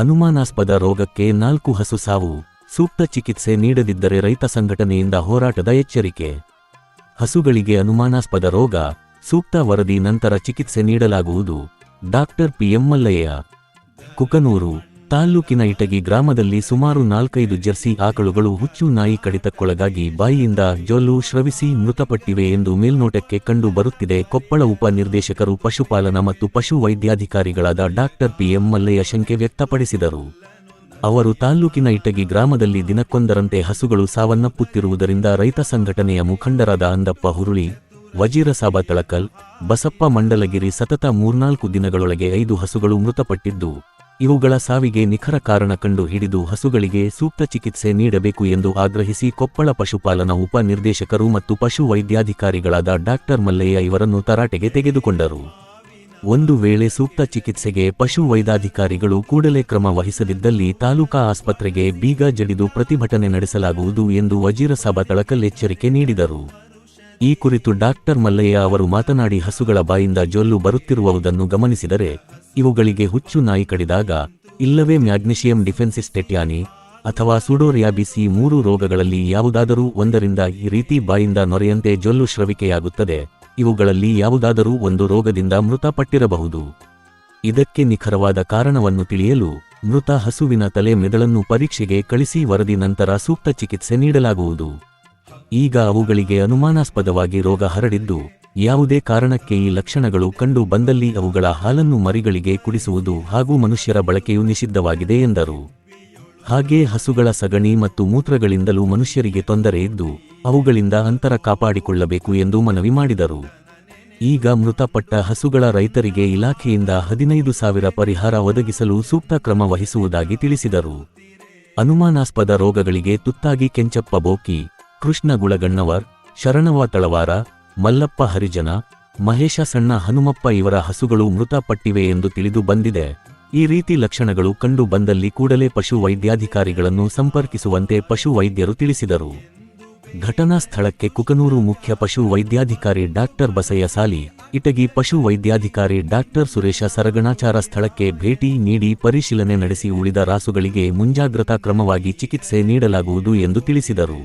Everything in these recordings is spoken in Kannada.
ಅನುಮಾನಾಸ್ಪದ ರೋಗಕ್ಕೆ 4 ಹಸು ಸಾವು, ಸೂಕ್ತ ಚಿಕಿತ್ಸೆ ನೀಡದಿದ್ದರೆ ರೈತ ಸಂಘಟನೆಯಿಂದ ಹೋರಾಟದ ಎಚ್ಚರಿಕೆ. ಹಸುಗಳಿಗೆ ಅನುಮಾನಾಸ್ಪದ ರೋಗ, ಸೂಕ್ತ ವರದಿ ನಂತರ ಚಿಕಿತ್ಸೆ ನೀಡಲಾಗುವುದು. Doctor PM Mallayya. ಕುಕನೂರು ತಾಲ್ಲೂಕಿನ ಇಟಗಿ ಗ್ರಾಮದಲ್ಲಿ ಸುಮಾರು 4-5 ಜರ್ಸಿ ಆಕಳುಗಳು ಹುಚ್ಚು ನಾಯಿ ಕಡಿತಕ್ಕೊಳಗಾಗಿ ಬಾಯಿಯಿಂದ ಜೊಲ್ಲು ಸ್ರವಿಸಿ ಮೃತಪಟ್ಟಿವೆ ಎಂದು ಮೇಲ್ನೋಟಕ್ಕೆ ಕಂಡು ಬರುತ್ತಿದೆ. ಕೊಪ್ಪಳ ಉಪ ನಿರ್ದೇಶಕರು ಪಶುಪಾಲನಾ ಮತ್ತು ಪಶು ವೈದ್ಯಾಧಿಕಾರಿಗಳಾದ ಡಾಕ್ಟರ್ ಪಿಎಂ ಮಲ್ಲಯ್ಯ ಶಂಕೆ ವ್ಯಕ್ತಪಡಿಸಿದರು. ಅವರು ತಾಲ್ಲೂಕಿನ ಇಟಗಿ ಗ್ರಾಮದಲ್ಲಿ ದಿನಕ್ಕೊಂದರಂತೆ ಹಸುಗಳು ಸಾವನ್ನಪ್ಪುತ್ತಿರುವುದರಿಂದ ರೈತ ಸಂಘಟನೆಯ ಮುಖಂಡರಾದ ಅಂದಪ್ಪ ಹುರುಳಿ, ವಜೀರಸಾಬ ತಳಕಲ್, ಬಸಪ್ಪ ಮಂಡಲಗಿರಿ ಸತತ 3-4 ದಿನಗಳೊಳಗೆ 5 ಹಸುಗಳು ಮೃತಪಟ್ಟಿದ್ದು, ಇವುಗಳ ಸಾವಿಗೆ ನಿಖರ ಕಾರಣ ಕಂಡು ಹಿಡಿದು ಹಸುಗಳಿಗೆ ಸೂಕ್ತ ಚಿಕಿತ್ಸೆ ನೀಡಬೇಕು ಎಂದು ಆಗ್ರಹಿಸಿ ಕೊಪ್ಪಳ ಪಶುಪಾಲನಾ ಉಪ ನಿರ್ದೇಶಕರು ಮತ್ತು ಪಶು ವೈದ್ಯಾಧಿಕಾರಿಗಳಾದ ಡಾಕ್ಟರ್ ಮಲ್ಲಯ್ಯ ಇವರನ್ನು ತರಾಟೆಗೆ ತೆಗೆದುಕೊಂಡರು. ಒಂದು ವೇಳೆ ಸೂಕ್ತ ಚಿಕಿತ್ಸೆಗೆ ಪಶು ವೈದ್ಯಾಧಿಕಾರಿಗಳು ಕೂಡಲೇ ಕ್ರಮ ವಹಿಸದಿದ್ದಲ್ಲಿ ತಾಲೂಕಾ ಆಸ್ಪತ್ರೆಗೆ ಬೀಗ ಜಡಿದು ಪ್ರತಿಭಟನೆ ನಡೆಸಲಾಗುವುದು ಎಂದು ವಜೀರಸಾಬ ತಳಕಲ್ ಎಚ್ಚರಿಕೆ ನೀಡಿದರು. ಈ ಕುರಿತು ಡಾಕ್ಟರ್ ಮಲ್ಲಯ್ಯ ಅವರು ಮಾತನಾಡಿ, ಹಸುಗಳ ಬಾಯಿಂದ ಜೊಲ್ಲು ಬರುತ್ತಿರುವುದನ್ನು ಗಮನಿಸಿದರೆ ಇವುಗಳಿಗೆ ಹುಚ್ಚು ನಾಯಿ ಕಡಿದಾಗ ಇಲ್ಲವೇ ಮ್ಯಾಗ್ನೀಷಿಯಂ ಡಿಫೆನ್ಸಿಸ್ ಟೆಟ್ಯಾನಿ ಅಥವಾ ಸುಡೋರಿಯಾಬಿಸ್ ಈ 3 ರೋಗಗಳಲ್ಲಿ ಯಾವುದಾದರೂ ಒಂದರಿಂದ ಈ ರೀತಿ ಬಾಯಿಂದ ನೊರೆಯಂತೆ ಜೊಲ್ಲು ಸ್ರವಿಕೆಯಾಗುತ್ತದೆ. ಇವುಗಳಲ್ಲಿ ಯಾವುದಾದರೂ ಒಂದು ರೋಗದಿಂದ ಮೃತಪಟ್ಟಿರಬಹುದು. ಇದಕ್ಕೆ ನಿಖರವಾದ ಕಾರಣವನ್ನು ತಿಳಿಯಲು ಮೃತ ಹಸುವಿನ ತಲೆ ಮೆದುಳನ್ನು ಪರೀಕ್ಷೆಗೆ ಕಳಿಸಿ ವರದಿ ನಂತರ ಸೂಕ್ತ ಚಿಕಿತ್ಸೆ ನೀಡಲಾಗುವುದು. ಈಗ ಅವುಗಳಿಗೆ ಅನುಮಾನಾಸ್ಪದವಾಗಿ ರೋಗ ಹರಡಿದ್ದು, ಯಾವುದೇ ಕಾರಣಕ್ಕೆ ಈ ಲಕ್ಷಣಗಳು ಕಂಡು ಬಂದಲ್ಲಿ ಅವುಗಳ ಹಾಲನ್ನು ಮರಿಗಳಿಗೆ ಕುಡಿಸುವುದು ಹಾಗೂ ಮನುಷ್ಯರ ಬಳಕೆಯು ನಿಷಿದ್ಧವಾಗಿದೆ ಎಂದರು. ಹಾಗೇ ಹಸುಗಳ ಸಗಣಿ ಮತ್ತು ಮೂತ್ರಗಳಿಂದಲೂ ಮನುಷ್ಯರಿಗೆ ತೊಂದರೆ ಇದ್ದು ಅವುಗಳಿಂದ ಅಂತರ ಕಾಪಾಡಿಕೊಳ್ಳಬೇಕು ಎಂದು ಮನವಿ ಮಾಡಿದರು. ಈಗ ಮೃತಪಟ್ಟ ಹಸುಗಳ ರೈತರಿಗೆ ಇಲಾಖೆಯಿಂದ 15,000 ಪರಿಹಾರ ಒದಗಿಸಲು ಸೂಕ್ತ ಕ್ರಮ ವಹಿಸುವುದಾಗಿ ತಿಳಿಸಿದರು. ಅನುಮಾನಾಸ್ಪದ ರೋಗಗಳಿಗೆ ತುತ್ತಾಗಿ ಕೆಂಚಪ್ಪ ಬೋಕಿ, ಕೃಷ್ಣ ಗುಳಗಣ್ಣವರ್, ಶರಣವ್ವ ತಳವಾರ, ಮಲ್ಲಪ್ಪ ಹರಿಜನ, ಮಹೇಶ ಸಣ್ಣ ಹನುಮಪ್ಪ ಇವರ ಹಸುಗಳು ಮೃತಪಟ್ಟಿವೆ ಎಂದು ತಿಳಿದು ಬಂದಿದೆ. ಈ ರೀತಿ ಲಕ್ಷಣಗಳು ಕಂಡು ಬಂದಲ್ಲಿ ಕೂಡಲೇ ಪಶು ವೈದ್ಯಾಧಿಕಾರಿಗಳನ್ನು ಸಂಪರ್ಕಿಸುವಂತೆ ಪಶು ವೈದ್ಯರು ತಿಳಿಸಿದರು. ಘಟನಾ ಸ್ಥಳಕ್ಕೆ ಕುಕನೂರು ಮುಖ್ಯ ಪಶು ವೈದ್ಯಾಧಿಕಾರಿ ಡಾಕ್ಟರ್ ಬಸಯ್ಯ ಸಾಲಿ, ಇಟಗಿ ಪಶು ವೈದ್ಯಾಧಿಕಾರಿ ಡಾಕ್ಟರ್ ಸುರೇಶ ಸರಗಣಾಚಾರ ಸ್ಥಳಕ್ಕೆ ಭೇಟಿ ನೀಡಿ ಪರಿಶೀಲನೆ ನಡೆಸಿ ಉಳಿದ ರಾಸುಗಳಿಗೆ ಮುಂಜಾಗ್ರತಾ ಕ್ರಮವಾಗಿ ಚಿಕಿತ್ಸೆ ನೀಡಲಾಗುವುದು ಎಂದು ತಿಳಿಸಿದರು.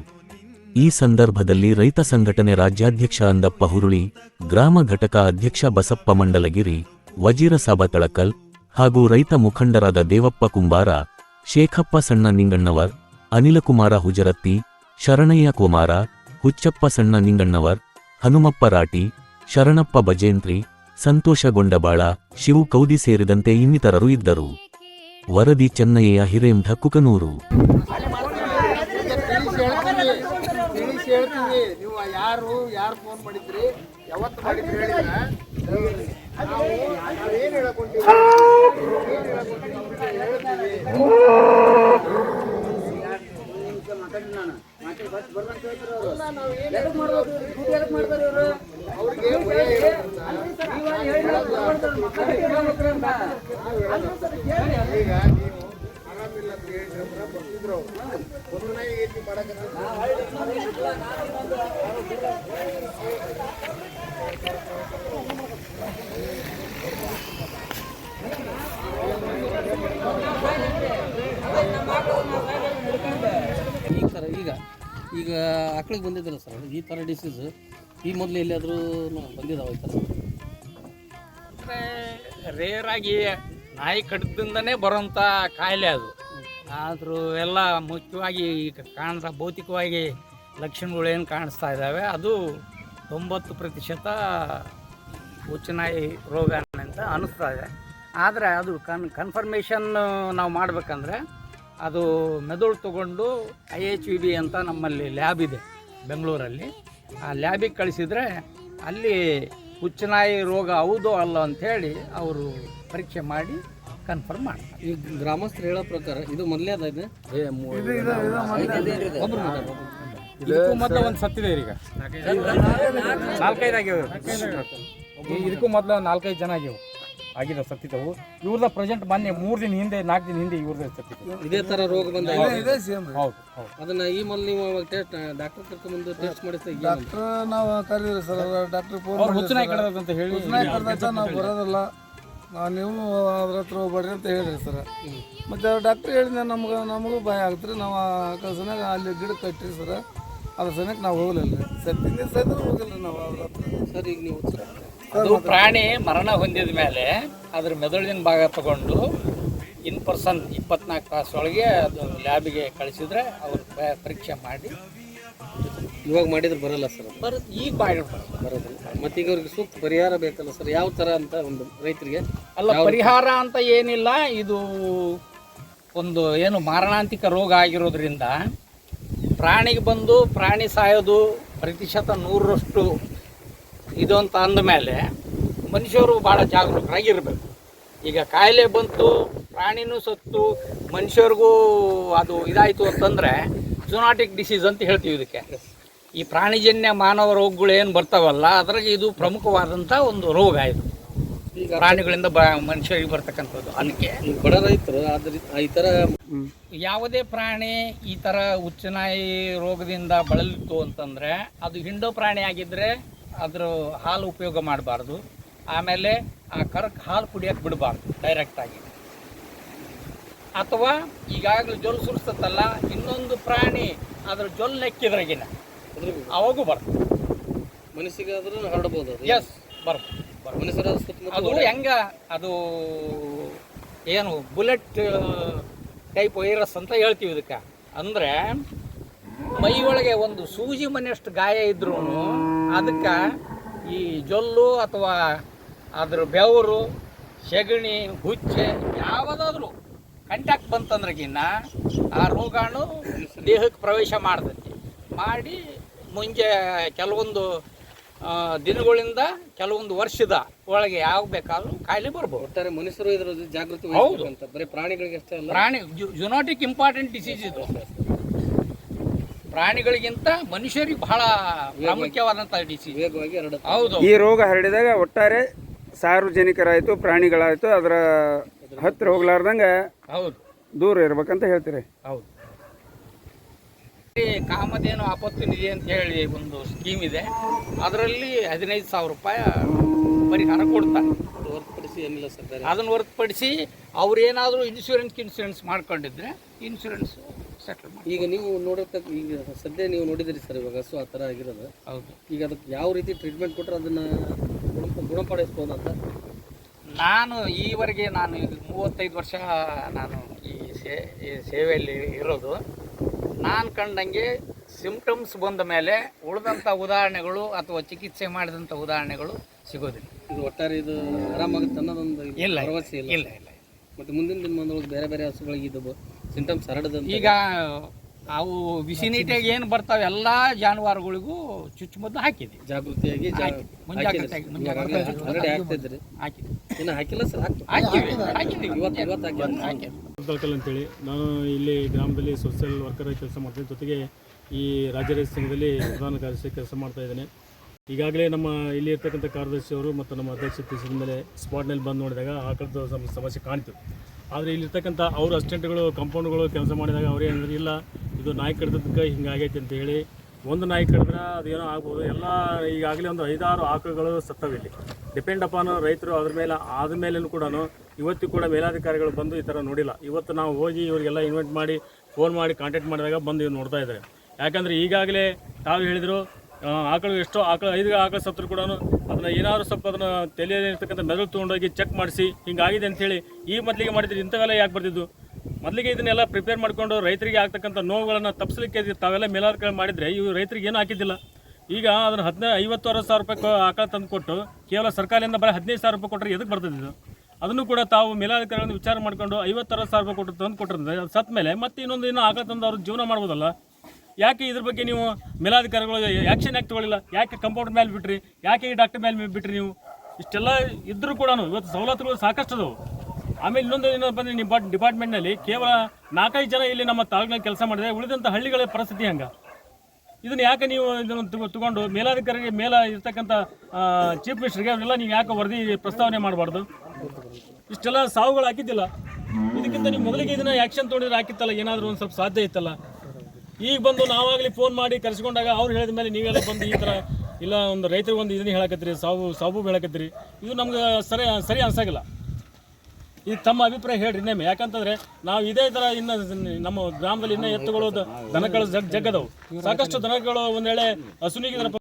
ಈ ಸಂದರ್ಭದಲ್ಲಿ ರೈತ ಸಂಘಟನೆ ರಾಜ್ಯಾಧ್ಯಕ್ಷ ಅಂದಪ್ಪ ಹುರುಳಿ, ಗ್ರಾಮ ಘಟಕ ಅಧ್ಯಕ್ಷ ಬಸಪ್ಪ ಮಂಡಲಗಿರಿ, ವಜೀರಸಾಬ ತಳಕಲ್ ಹಾಗೂ ರೈತ ಮುಖಂಡರಾದ ದೇವಪ್ಪ ಕುಂಬಾರ, ಶೇಖಪ್ಪ ಸಣ್ಣ ನಿಂಗಣ್ಣವರ್, ಅನಿಲಕುಮಾರ ಹುಜರತ್ತಿ, ಶರಣಯ್ಯ ಕುಮಾರ, ಹುಚ್ಚಪ್ಪ ಸಣ್ಣ ನಿಂಗಣ್ಣವರ್, ಹನುಮಪ್ಪ ರಾಟಿ, ಶರಣಪ್ಪ ಬಜೇಂತ್ರಿ, ಸಂತೋಷ ಗೊಂಡಬಾಳ, ಶಿವು ಕೌದಿ ಸೇರಿದಂತೆ ಇನ್ನಿತರರು ಇದ್ದರು. ವರದಿ ಚೆನ್ನಯ್ಯ ಹಿರೇಮಠ, ಕುಕನೂರು. ಹೇಳ್ತೀವಿ, ನೀವು ಯಾರು ಫೋನ್ ಮಾಡಿದ್ರಿ, ಯಾವತ್ತು ಮಾಡಿದ್ರಿ ಹೇಳಿದ್ರೆ ನಾವೇನು ಹೇಳ್ಕೊಂತೀವಿ ಈಗ ಆಕಳಿಗೆ ಬಂದಿದ್ದಲ್ಲ ಸರ್, ಈ ಥರ ಡಿಸೀಸ್ ಈ ಮೊದಲು ಎಲ್ಲಿಯಾದರೂ ಬಂದಿದ್ದಾವೆ? ಈ ಥರ ರೇರಾಗಿ ನಾಯಿ ಕಡಿದಿಂದನೇ ಬರೋಂಥ ಕಾಯಿಲೆ ಅದು. ಆದರೂ ಎಲ್ಲ ಮುಖ್ಯವಾಗಿ ಈಗ ಭೌತಿಕವಾಗಿ ಲಕ್ಷಣಗಳು ಏನು ಕಾಣಿಸ್ತಾ ಇದ್ದಾವೆ ಅದು 90% ಹುಚ್ಚುನಾಯಿ ರೋಗ ಅಂತ ಅನ್ನಿಸ್ತಾ ಇದೆ. ಆದರೆ ಅದು ಕನ್ಫರ್ಮೇಷನ್ ನಾವು ಮಾಡಬೇಕಂದ್ರೆ ಅದು ಮೆದುಳು ತಗೊಂಡು IHVB ಅಂತ ನಮ್ಮಲ್ಲಿ ಲ್ಯಾಬ್ ಇದೆ ಬೆಂಗಳೂರಲ್ಲಿ. ಆ ಲ್ಯಾಬಿಗೆ ಕಳಿಸಿದರೆ ಅಲ್ಲಿ ಹುಚ್ಚುನಾಯಿ ರೋಗ ಹೌದೋ ಅಲ್ಲ ಅಂಥೇಳಿ ಅವರು ಪರೀಕ್ಷೆ ಮಾಡಿ ಕನ್ಫರ್ಮ್ ಮಾಡ್ತಾರೆ. ಈ ಗ್ರಾಮಸ್ಥರು ಹೇಳೋ ಪ್ರಕಾರ ಇದು ಮೊದಲೇ ಅದ, ಇದಕ್ಕೂ ಮೊದಲು ಒಂದು ಸತ್ತಿದೆ. ಈಗ 4-5 ಆಗ್ಯಾವ. ಇದಕ್ಕೂ ಮೊದಲು 4-5 ಜನ ಆಗ್ಯಾವ ಆಗಿದ್ದಾವೆ ಸತ್ತಿದ್ದವು. ಇವ್ರದ ಪ್ರೆಸೆಂಟ್ ಮೊನ್ನೆ 3 ದಿನ ಹಿಂದೆ 4 ದಿನ ಹಿಂದೆ ಇವ್ರದ್ದು ಸತ್ತಿತ್ತು. ಇದೇ ಥರ ರೋಗ ಬಂದ. ಹೌದು. ಅದನ್ನ ಈ ಮೊದಲು ನೀವು ಟೆಸ್ಟ್ ಡಾಕ್ಟರ್ ಕರ್ಕೊಂಡ್ಬಂದು ಟೆಸ್ಟ್ ಮಾಡಿಸ್ತಾ ನಾವು ಕರೀರಿ ಸರ್, ಡಾಕ್ಟರ್ ಫೋನ್ ಹುಚ್ಚುನಾಯಿ ಕಡ್ದದ ಅಂತ ಹೇಳಿ ನಾವು ಬರೋದಿಲ್ಲ, ನೀವು ಅವ್ರ ಹತ್ರ ಹೋಗ್ಬೇಡ್ರಿ ಅಂತ ಹೇಳಿರಿ ಸರ್. ಮತ್ತು ಅವ್ರು ಡಾಕ್ಟ್ರ್ ಹೇಳಿದ ನಮಗೂ ಭಯ ಆಗ್ತದೆ. ನಾವು ಆ ಸನಾಗ ಅಲ್ಲಿ ಗಿಡ ಕಟ್ಟಿರಿ ಸರ್, ಅದ್ರ ಸನಕ್ಕೆ ನಾವು ಹೋಗಲಿಲ್ಲ. ಸತ್ತಿನ ಸಹಿತ ಹೋಗಿಲ್ಲ ನಾವು ಅವ್ರ ಹತ್ರ. ಸರ್ ಈಗ ನೀವು ಅದು ಪ್ರಾಣಿ ಮರಣ ಹೊಂದಿದ ಮೇಲೆ ಅದ್ರ ಮೆದುಳಿನ ಭಾಗ ತಗೊಂಡು ಇನ್ ಪರ್ಸನ್ 24 ತಾಸೊಳಗೆ ಅದು ಲ್ಯಾಬಿಗೆ ಕಳಿಸಿದ್ರೆ ಅವ್ರು ಪರೀಕ್ಷೆ ಮಾಡಿ ಇವಾಗ ಮಾಡಿದ್ರೆ ಬರಲ್ಲ ಸರ್? ಈಗ ಮಾಡಿರ್ಬೋದು. ಬರೋದಿಲ್ಲ. ಮತ್ತು ಈಗ ಅವ್ರಿಗೆ ಸೂಕ್ತ ಪರಿಹಾರ ಬೇಕಲ್ಲ ಸರ್? ಯಾವ ಥರ ಅಂತ ಒಂದು ರೈತರಿಗೆ? ಅಲ್ಲ, ಪರಿಹಾರ ಅಂತ ಏನಿಲ್ಲ. ಇದು ಒಂದು ಏನು ಮಾರಣಾಂತಿಕ ರೋಗ ಆಗಿರೋದ್ರಿಂದ ಪ್ರಾಣಿಗೆ ಬಂದು ಪ್ರಾಣಿ ಸಾಯೋದು ಪ್ರತಿಶತ 100ರಷ್ಟು ಇದು ಅಂತ ಅಂದಮೇಲೆ ಮನುಷ್ಯರು ಭಾಳ ಜಾಗರೂಕರಾಗಿರ್ಬೇಕು. ಈಗ ಕಾಯಿಲೆ ಬಂತು, ಪ್ರಾಣಿನೂ ಸತ್ತು, ಮನುಷ್ಯರಿಗೂ ಅದು ಇದಾಯಿತು ಅಂತಂದರೆ ಝೂನಾಟಿಕ್ ಡಿಸೀಸ್ ಅಂತ ಹೇಳ್ತೀವಿ ಇದಕ್ಕೆ. ಈ ಪ್ರಾಣಿಜನ್ಯ ಮಾನವ ರೋಗಗಳು ಏನು ಬರ್ತಾವಲ್ಲ, ಅದ್ರಾಗ ಇದು ಪ್ರಮುಖವಾದಂಥ ಒಂದು ರೋಗ. ಇದು ಈಗ ಪ್ರಾಣಿಗಳಿಂದ ಮನುಷ್ಯರಿಗೆ ಬರ್ತಕ್ಕಂಥದ್ದು. ಅದಕ್ಕೆ ಈಗ ಬಡ ರೈತರು ಈ ಥರ ಯಾವುದೇ ಪ್ರಾಣಿ ಈ ಥರ ಹುಚ್ಚುನಾಯಿ ರೋಗದಿಂದ ಬಳಲಿತ್ತು ಅಂತಂದರೆ ಅದು ಹಿಂಡೋ ಪ್ರಾಣಿ ಆಗಿದ್ದರೆ ಅದ್ರ ಹಾಲು ಉಪಯೋಗ ಮಾಡಬಾರ್ದು. ಆಮೇಲೆ ಆ ಕರಕ್ಕೆ ಹಾಲು ಕುಡಿಯೋಕ್ಕೆ ಬಿಡಬಾರ್ದು ಡೈರೆಕ್ಟಾಗಿ. ಅಥವಾ ಈಗಾಗಲೇ ಜೊಲ್ಲು ಸುರಿಸ್ತಲ್ಲ, ಇನ್ನೊಂದು ಪ್ರಾಣಿ ಅದ್ರ ಜೊಲ್ಲು ನೆಕ್ಕಿದ್ರಾಗಿನ ಅವಾಗೂ ಬರ್ತದೆ. ಮನುಷ್ಯಗಾದ್ರೂ ಹರಡ್ಬೋದು. ಎಸ್, ಬರ್ತದೆ. ಮನುಷ್ಯರ ಅದು ಹೆಂಗ, ಅದು ಏನು ಬುಲೆಟ್ ಟೈಪ್ ವೈರಸ್ ಅಂತ ಹೇಳ್ತೀವಿ ಇದಕ್ಕೆ. ಅಂದರೆ ಮೈ ಒಳಗೆ ಒಂದು ಸೂಜಿ ಮನೆಯಷ್ಟು ಗಾಯ ಇದ್ರೂ ಅದಕ್ಕೆ ಈ ಜೊಲ್ಲು ಅಥವಾ ಅದ್ರ ಬೆವರು, ಸೆಗಣಿ, ಹುಚ್ಚೆ ಯಾವುದಾದ್ರೂ ಕಂಟ್ಯಾಕ್ಟ್ ಬಂತಂದ್ರಗಿನ್ನ ಆ ರೋಗಾಣು ದೇಹಕ್ಕೆ ಪ್ರವೇಶ ಮಾಡ್ತೈತಿ. ಮಾಡಿ ಮುಂಚೆ ಕೆಲವೊಂದು ದಿನಗಳಿಂದ ಕೆಲವೊಂದು ವರ್ಷದ ಒಳಗೆ ಯಾವ ಬೇಕಾದ್ರೂ ಕಾಯಿಲೆ ಬರ್ಬೋದು. ಒಟ್ಟಾರೆ ಮನುಷ್ಯರು ಇದರ ಜಾಗೃತಿ ವಹಿಸಬೇಕಂತ. ಬರೀ ಪ್ರಾಣಿಗಳಿಗೆ ಅಷ್ಟೇ ಅಲ್ಲ, ಪ್ರಾಣಿ ಝೂನಾಟಿಕ್ ಇಂಪಾರ್ಟೆಂಟ್ ಡಿಸೀಸ್ ಇದು. ಪ್ರಾಣಿಗಳಿಗಿಂತ ಮನುಷ್ಯರಿಗೆ ಬಹಳ ಪ್ರಾಮುಖ್ಯವಾದಂಥ ಡಿಸೀಸ್. ವೇಗವಾಗಿ ಹರಡುತ್ತೆ. ಹೌದು. ಈ ರೋಗ ಹರಡಿದಾಗ ಒಟ್ಟಾರೆ ಸಾರ್ವಜನಿಕರಾಯಿತು, ಪ್ರಾಣಿಗಳಾಯಿತು, ಅದರ ಹತ್ತಿರ ಹೋಗ್ಲಾರ್ದಂಗೆ ಹೌದು ದೂರ ಇರ್ಬೇಕಂತ ಹೇಳ್ತೀರಿ. ಹೌದು. ಕಾಮಧೇನು ಆಪತ್ತು ನಿಧಿ ಅಂತ ಹೇಳಿ ಒಂದು ಸ್ಕೀಮ್ ಇದೆ. ಅದರಲ್ಲಿ 15,000 ರೂಪಾಯಿ ಪರಿಹಾರ ಕೊಡ್ತಾರೆ. ಹೊರತುಪಡಿಸಿ ಏನಿಲ್ಲ ಸರ್. ಅದನ್ನು ಹೊರತುಪಡಿಸಿ ಅವ್ರೇನಾದರೂ ಇನ್ಶೂರೆನ್ಸ್ ಮಾಡ್ಕೊಂಡಿದ್ರೆ ಇನ್ಶೂರೆನ್ಸ್ ಸೆಟಲ್ ಮಾಡಿ. ಈಗ ನೀವು ನೋಡಿರ್ತಕ್ಕ, ಈಗ ಸದ್ಯ ನೀವು ನೋಡಿದಿರಿ ಸರ್, ಇವಾಗ ಹಸು ಆ ಥರ ಆಗಿರೋದು. ಹೌದು. ಈಗ ಅದಕ್ಕೆ ಯಾವ ರೀತಿ ಟ್ರೀಟ್ಮೆಂಟ್ ಕೊಟ್ಟರೆ ಅದನ್ನು ಗುಣಪಡಿಸ್ಬೋದು ಅಂತ? ನಾನು ಈವರೆಗೆ 35 ವರ್ಷ ನಾನು ಈ ಸೇವೆಯಲ್ಲಿ ಇರೋದು. ನಾನು ಕಂಡಂಗೆ ಸಿಂಪ್ಟಮ್ಸ್ ಬಂದ ಮೇಲೆ ಉಳಿದಂಥ ಉದಾಹರಣೆಗಳು ಅಥವಾ ಚಿಕಿತ್ಸೆ ಮಾಡಿದಂಥ ಉದಾಹರಣೆಗಳು ಸಿಗೋದಿಲ್ಲ. ಇದು ಒಟ್ಟಾರೆ ಇದು ಆರಾಮಾಗುತ್ತೆ ಅನ್ನೋದೊಂದು ಭರವಸೆ ಇಲ್ಲ. ಇಲ್ಲ ಇಲ್ಲ. ಮತ್ತು ಮುಂದಿನ ದಿನಮಾನದೊಳಗೆ ಬೇರೆ ಬೇರೆ ಹಸುಗಳಿಗೆ ಇದು ಸಿಂಟಮ್ಸ್ ಹರಡದಂತ ಈಗ ಅವು ವಿಸಿನಿಟಿಯಾಗಿ ಏನು ಬರ್ತಾವೆ ಎಲ್ಲ ಜಾನುವಾರುಗಳಿಗೂ ಚುಚ್ಚುಮದ್ದು ಹಾಕಿದ್ವಿ. ಜಾಗೃತಿಯಾಗಿ ಮುಂಜಾಗ್ರತೆಯಾಗಿ ಹಾಕ್ತಿದ್ರಿ. ಹಾಕಿದ್ವಿ. ಇನ್ನು ಹಾಕಿಲ್ಲ ಸರ್? ಹಾಕಿದ್ವಿ. ಇವತ್ತು ಕಲ್ ಅಂತೇಳಿ ನಾನು ಇಲ್ಲಿ ಗ್ರಾಮದಲ್ಲಿ ಸೋಷಿಯಲ್ ವರ್ಕರಾಗಿ ಕೆಲಸ ಮಾಡ್ತೀನಿ. ಜೊತೆಗೆ ಈ ರಾಜ್ಯ ರೈತ ಸಂಘದಲ್ಲಿ ಪ್ರಧಾನ ಕಾರ್ಯದರ್ಶಿ ಕೆಲಸ ಮಾಡ್ತಾ ಇದ್ದೇನೆ. ಈಗಾಗಲೇ ನಮ್ಮ ಇಲ್ಲಿ ಇರ್ತಕ್ಕಂಥ ಕಾರ್ಯದರ್ಶಿಯವರು ಮತ್ತು ನಮ್ಮ ಅಧ್ಯಕ್ಷ ತಿಳಿಸಿದ ಮೇಲೆ ಸ್ಪಾಟ್ನಲ್ಲಿ ಬಂದು ನೋಡಿದಾಗ ಆಕಳದ ಸಮಸ್ಯೆ ಕಾಣ್ತು. ಆದರೆ ಇಲ್ಲಿರ್ತಕ್ಕಂಥ ಅವ್ರ ಅಸಿಸ್ಟೆಂಟ್ಗಳು, ಕಂಪೌಂಡ್ಗಳು ಕೆಲಸ ಮಾಡಿದಾಗ ಅವರೇ ಅಂದರೆ ಇಲ್ಲ, ಇದು ನಾಯಿ ಕಡ್ದಕ್ಕೆ ಹಿಂಗಾಗೈತೆ ಅಂತ ಹೇಳಿ. ಒಂದು ನಾಯಿ ಕಡಿದ್ರೆ ಅದೇನೋ ಆಗ್ಬೋದು. ಎಲ್ಲ ಈಗಾಗಲೇ ಒಂದು 5-6 ಆಕಳುಗಳು ಸತ್ತವೆ. ಇಲ್ಲಿ ಡಿಪೆಂಡ್ ಅಪಾನ್ ರೈತರು ಅದ್ರ ಮೇಲೆ ಆದಮೇಲೂ ಕೂಡ ಇವತ್ತಿಗೂ ಕೂಡ ಮೇಲಾಧಿಕಾರಿಗಳು ಬಂದು ಈ ಥರ ನೋಡಿಲ್ಲ. ಇವತ್ತು ನಾವು ಹೋಗಿ ಇವರಿಗೆಲ್ಲ ಇನ್ವೈಟ್ ಮಾಡಿ ಫೋನ್ ಮಾಡಿ ಕಾಂಟ್ಯಾಕ್ಟ್ ಮಾಡಿದಾಗ ಬಂದು ಇವ್ರು ನೋಡ್ತಾ ಇದ್ದಾರೆ. ಯಾಕಂದರೆ ಈಗಾಗಲೇ ತಾವು ಹೇಳಿದರು ಆಕಳು ಎಷ್ಟೋ ಆಕಳು 5 ಆಕಳು ಸತ್ತರು ಕೂಡ ಅದನ್ನು ಏನಾದರೂ ಸ್ವಲ್ಪ ಅದನ್ನು ತಲೆಯಲ್ಲಿರ್ತಕ್ಕಂಥ ಮೆದುಳು ತೊಗೊಂಡೋಗಿ ಚೆಕ್ ಮಾಡಿಸಿ ಹಿಂಗಾಗಿದೆ ಅಂಥೇಳಿ ಈ ಮೊದಲಿಗೆ ಮಾಡಿದ್ರು. ಇಂಥವೆಲ್ಲ ಯಾಕೆ ಬರ್ತಿದ್ದು? ಮೊದಲಿಗೆ ಇದನ್ನೆಲ್ಲ ಪ್ರಿಪೇರ್ ಮಾಡಿಕೊಂಡು ರೈತರಿಗೆ ಆಗ್ತಕ್ಕಂಥ ನೋವುಗಳನ್ನು ತಪ್ಪಿಸಲಿಕ್ಕೆ ತಾವೆಲ್ಲ ಮೇಲಾಧಿಕಾರಿ ಮಾಡಿದರೆ ಇವು ರೈತರಿಗೆ ಏನೂ ಹಾಕಿದ್ದಿಲ್ಲ. ಈಗ ಅದನ್ನು 50-60 ಸಾವಿರ ರೂಪಾಯಿ ಆಕಳ ತಂದು ಕೊಟ್ಟು ಕೇವಲ ಸರ್ಕಾರದಿಂದ ಬರೀ 15,000 ರೂಪಾಯಿ ಕೊಟ್ಟರೆ ಎದಕ್ಕೆ ಬರ್ತಿದ್ದು? ಅದನ್ನು ಕೂಡ ತಾವು ಮೇಲಾಧಿಕಾರಿಗಳನ್ನು ವಿಚಾರ ಮಾಡಿಕೊಂಡು 50-60 ಸಾವಿರ ರೂಪಾಯಿ ಕೊಟ್ಟು ತಂದು ಕೊಟ್ಟಿರ್ತದೆ. ಅದು ಸತ್ತ ಮೇಲೆ ಮತ್ತೆ ಇನ್ನೊಂದು ಆಕಳ ತಂದು ಅವ್ರ ಜೀವನ ಮಾಡ್ಬೋದಲ್ಲ. ಯಾಕೆ ಇದ್ರ ಬಗ್ಗೆ ನೀವು ಮೇಲಾಧಿಕಾರಿಗಳು ಆ್ಯಕ್ಷನ್ ಯಾಕೆ ತೊಗೊಳ್ಳಿಲ್ಲ? ಯಾಕೆ ಕಂಪೌಂಡರ್ ಮೇಲೆ ಬಿಟ್ರಿ? ಯಾಕೆ ಈ ಡಾಕ್ಟರ್ ಮೇಲೆ ಬಿಟ್ರಿ? ನೀವು ಇಷ್ಟೆಲ್ಲ ಇದ್ದರೂ ಕೂಡ ಇವತ್ತು ಸವಲತ್ತುಗಳು ಸಾಕಷ್ಟು ಅದಾವೆ. ಆಮೇಲೆ ಇನ್ನೊಂದು ಬಂದರೆ ನಿಮ್ಮ ಡಿಪಾರ್ಟ್ಮೆಂಟ್ನಲ್ಲಿ ಕೇವಲ 4-5 ಜನ ಇಲ್ಲಿ ನಮ್ಮ ತಾಲೂಕಿನಲ್ಲಿ ಕೆಲಸ ಮಾಡಿದೆ. ಉಳಿದಂಥ ಹಳ್ಳಿಗಳ ಪರಿಸ್ಥಿತಿ ಹಂಗೆ. ಇದನ್ನು ಯಾಕೆ ನೀವು ಇದನ್ನು ತಗೊಂಡು ಮೇಲಾಧಿಕಾರಿಗೆ ಇರ್ತಕ್ಕಂಥ ಚೀಫ್ ಮಿನಿಸ್ಟರ್ಗೆ ಅವರೆಲ್ಲ ನೀವು ಯಾಕೆ ವರದಿ ಪ್ರಸ್ತಾವನೆ ಮಾಡಬಾರ್ದು? ಇಷ್ಟೆಲ್ಲ ಸಾವುಗಳು ಹಾಕಿದ್ದಿಲ್ಲ. ಇದಕ್ಕಿಂತ ನೀವು ಮೊದಲಿಗೆ ಇದನ್ನು ಆ್ಯಕ್ಷನ್ ತೊಗೊಂಡಿದ್ರೆ ಹಾಕಿತ್ತಲ್ಲ, ಏನಾದರೂ ಒಂದು ಸ್ವಲ್ಪ ಸಾಧ್ಯ ಇತ್ತಲ್ಲ. ಈಗ ಬಂದು ನಾವಾಗಲಿ ಫೋನ್ ಮಾಡಿ ಕರೆಸ್ಕೊಂಡಾಗ ಅವ್ರು ಹೇಳಿದ ಮೇಲೆ ನೀವೆಲ್ಲ ಬಂದು ಈ ಥರ ಇಲ್ಲ ಒಂದು ರೈತರಿಗೆ ಒಂದು ಇದನ್ನು ಹೇಳಕತ್ತೀರಿ, ಸಾವು ಹೇಳಕತ್ತೀರಿ. ಇದು ನಮ್ಗೆ ಸರಿ ಅನ್ಸಾಗಿಲ್ಲ. ಇದು ತಮ್ಮ ಅಭಿಪ್ರಾಯ ಹೇಳ್ರಿ ಇನ್ನೊಮ್ಮೆ. ಯಾಕಂತಂದ್ರೆ ನಾವು ಇದೇ ತರ ಇನ್ನು ನಮ್ಮ ಗ್ರಾಮದಲ್ಲಿ ಇನ್ನೂ ಎತ್ತುಗಳು ದನಗಳು ಜಗ್ಗದವು. ಸಾಕಷ್ಟು ದನಗಳು ಒಂದ್ ವೇಳೆ ಹಸುನಿಗೆ